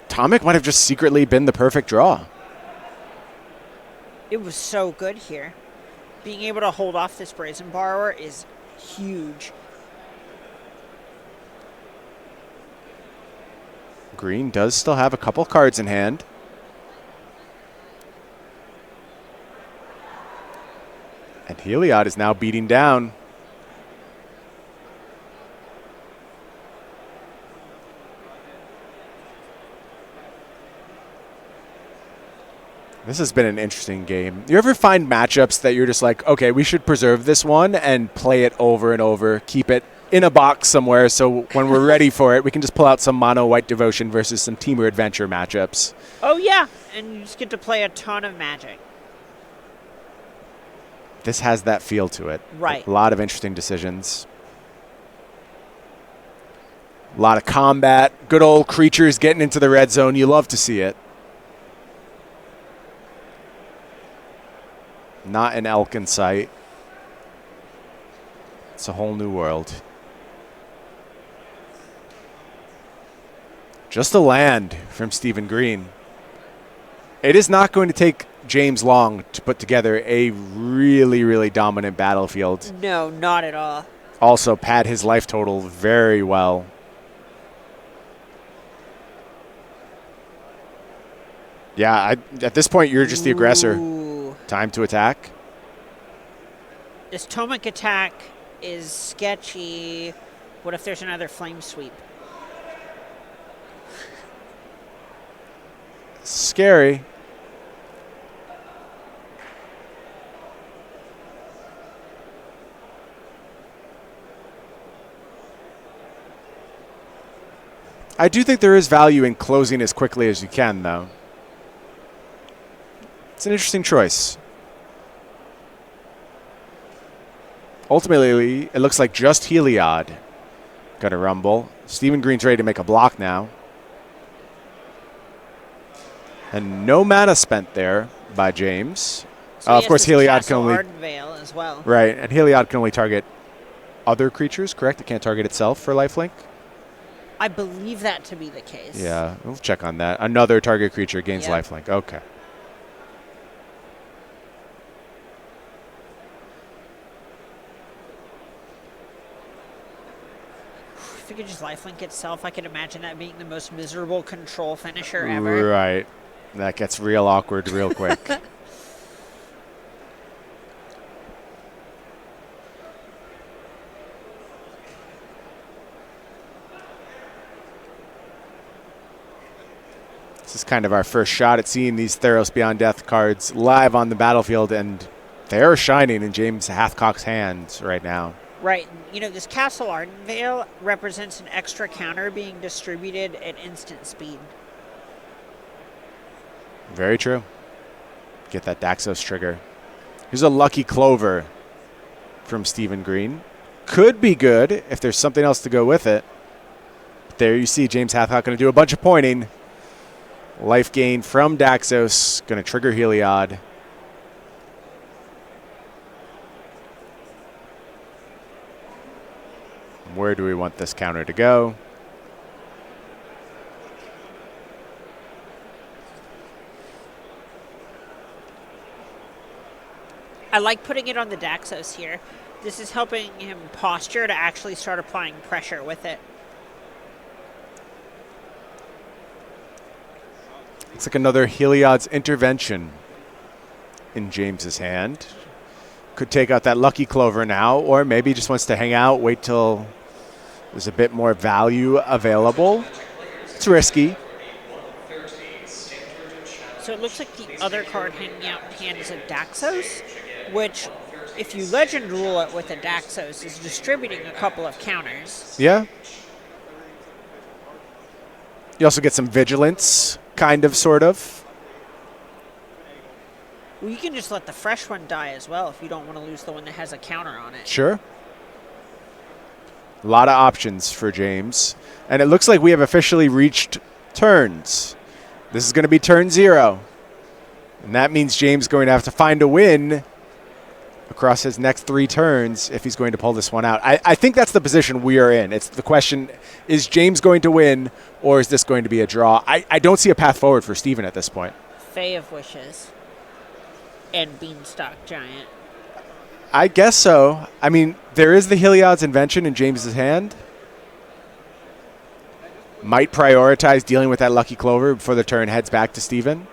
Tomic might have just secretly been the perfect draw. It was so good here. Being able to hold off this Brazen Borrower is huge. Green does still have a couple cards in hand. And Heliod is now beating down. This has been an interesting game. You ever find matchups that you're just like, okay, we should preserve this one and play it over and over, keep it in a box somewhere so when we're ready for it, we can just pull out some mono white devotion versus some Teamer Adventure matchups. Oh, yeah, and you just get to play a ton of Magic. This has that feel to it. Right. A lot of interesting decisions. A lot of combat. Good old creatures getting into the red zone. You love to see it. Not an Elkins site. It's a whole new world. Just a land from Stephen Green. It is not going to take James long to put together a really, really dominant battlefield. No, not at all. Also pad his life total very well. Yeah, at this point, you're just the aggressor. Ooh. Time to attack. This Tomic attack is sketchy. What if there's another Flame Sweep? Scary. I do think there is value in closing as quickly as you can, though. It's an interesting choice. Ultimately, it looks like just Heliod got to rumble. Stephen Green's ready to make a block now. And no mana spent there by James. So of course, Heliod can only... Veil as well. Right, and Heliod can only target other creatures, correct? It can't target itself for lifelink? I believe that to be the case. Yeah, we'll check on that. Another target creature gains lifelink. Okay. If it could just lifelink itself, I could imagine that being the most miserable control finisher ever. Right. That gets real awkward real quick. This is kind of our first shot at seeing these Theros Beyond Death cards live on the battlefield, and they're shining in James Hathcock's hands right now. Right. You know, this Castle Arden Veil represents an extra counter being distributed at instant speed. Very true. Get that Daxos trigger. Here's a Lucky Clover from Stephen Green. Could be good if there's something else to go with it. But there you see James Hathcock going to do a bunch of pointing. Life gain from Daxos. Going to trigger Heliod. Where do we want this counter to go? I like putting it on the Daxos here. This is helping him posture to actually start applying pressure with it. It's like another Heliod's Intervention in James's hand. Could take out that Lucky Clover now, or maybe just wants to hang out, wait till there's a bit more value available. It's risky. So it looks like the other card hanging out in hand is a Daxos, which, if you Legend Rule it with a Daxos, is distributing a couple of counters. Yeah. You also get some Vigilance, kind of, sort of. Well, you can just let the fresh one die as well if you don't want to lose the one that has a counter on it. Sure. A lot of options for James. And it looks like we have officially reached turns. This is going to be turn 0. And that means James is going to have to find a win across his next 3 turns if he's going to pull this one out. I think that's the position we are in. It's the question, is James going to win, or is this going to be a draw? I don't see a path forward for Steven at this point. Fae of Wishes and Beanstalk Giant. I guess so. I mean, there is the Heliod's Invention in James's hand. Might prioritize dealing with that Lucky Clover before the turn heads back to Steven.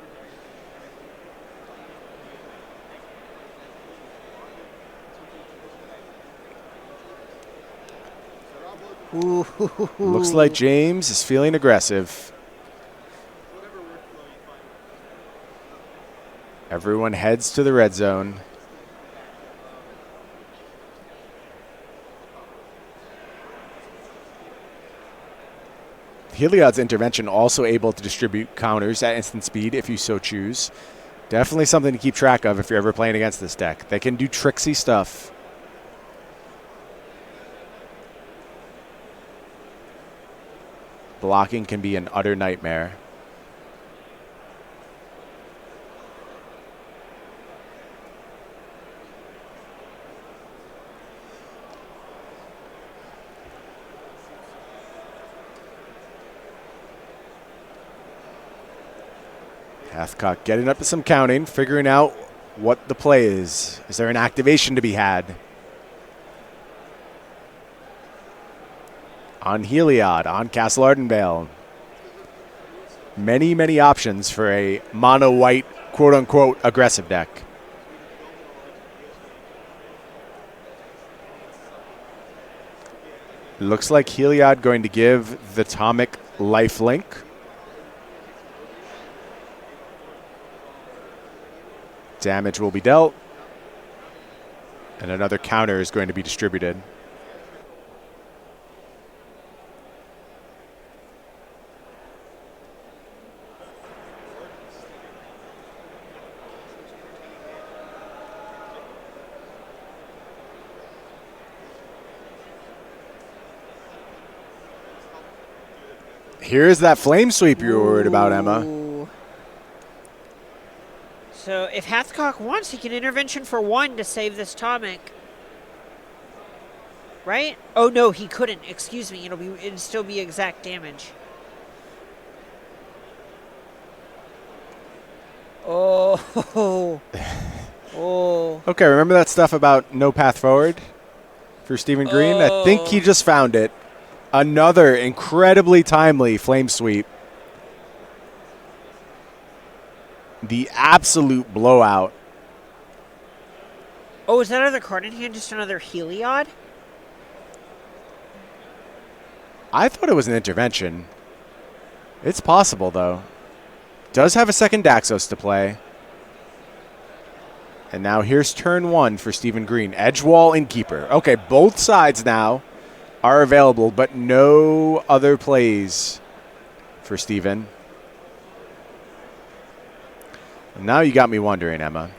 Ooh. Looks like James is feeling aggressive. Everyone heads to the red zone. Heliod's Intervention also able to distribute counters at instant speed if you so choose. Definitely something to keep track of if you're ever playing against this deck. They can do tricksy stuff. Blocking can be an utter nightmare. Hathcock getting up to some counting, figuring out what the play is. Is there an activation to be had? On Heliod, on Castle Ardenvale. Many, many options for a mono-white, quote-unquote, aggressive deck. Looks like Heliod going to give the Atomic lifelink. Damage will be dealt. And another counter is going to be distributed. Here's that flame sweep you were worried about, Emma. So if Hathcock wants, he can intervention for 1 to save this Atomic. Right? Oh, no, he couldn't. Excuse me. It'd still be exact damage. Oh. Oh. Okay, remember that stuff about no path forward for Steven Green? I think he just found it. Another incredibly timely flame sweep. The absolute blowout. Oh, is that other card in hand just another Heliod? I thought it was an intervention. It's possible, though. Does have a second Daxos to play. And now here's turn 1 for Steven Green. Edgewall and Keeper. Okay, both sides now are available, but no other plays for Steven. Now you got me wondering, Emma.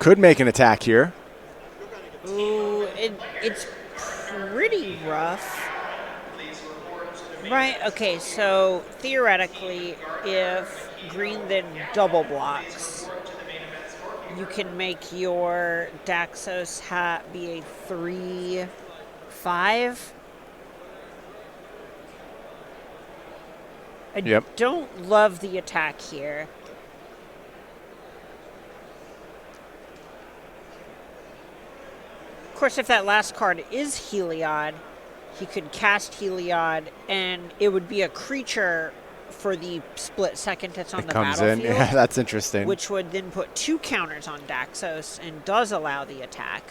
could make an attack here. Ooh, it's pretty rough. Right, okay, so theoretically, if green then double blocks, you can make your Daxos hat be a 3-5. I don't love the attack here. Of course, if that last card is Heliod, he could cast Heliod, and it would be a creature for the split second it's on the battlefield. Yeah, that's interesting. Which would then put 2 counters on Daxos and does allow the attack.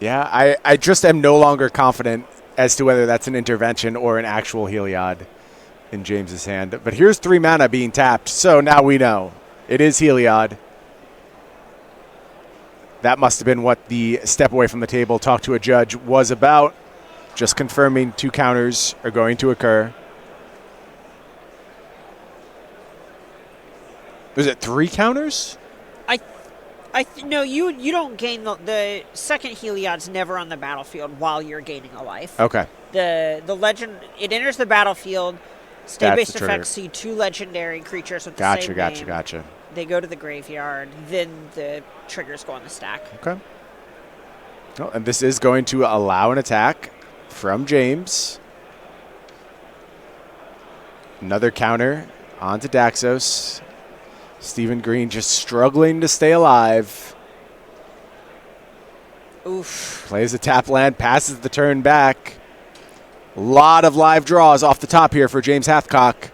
Yeah, I just am no longer confident as to whether that's an intervention or an actual Heliod in James's hand. But here's 3 mana being tapped, so now we know. It is Heliod. That must have been what the step away from the table, talk to a judge was about. Just confirming 2 counters are going to occur. Was it 3 counters? No, you don't gain the second Heliod's never on the battlefield while you're gaining a life. Okay. The legend, it enters the battlefield. Stay-based effects see 2 legendary creatures with the same name. Gotcha. They go to the graveyard. Then the triggers go on the stack. Okay. Oh, and this is going to allow an attack from James. Another counter onto Daxos. Stephen Green just struggling to stay alive. Oof. Plays a tap land, passes the turn back. A lot of live draws off the top here for James Hathcock.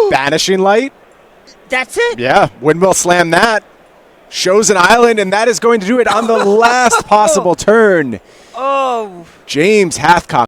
Banishing Light. That's it. Yeah, Windmill Slam that. Shows an island, and that is going to do it on the last possible turn. Oh. James Hathcock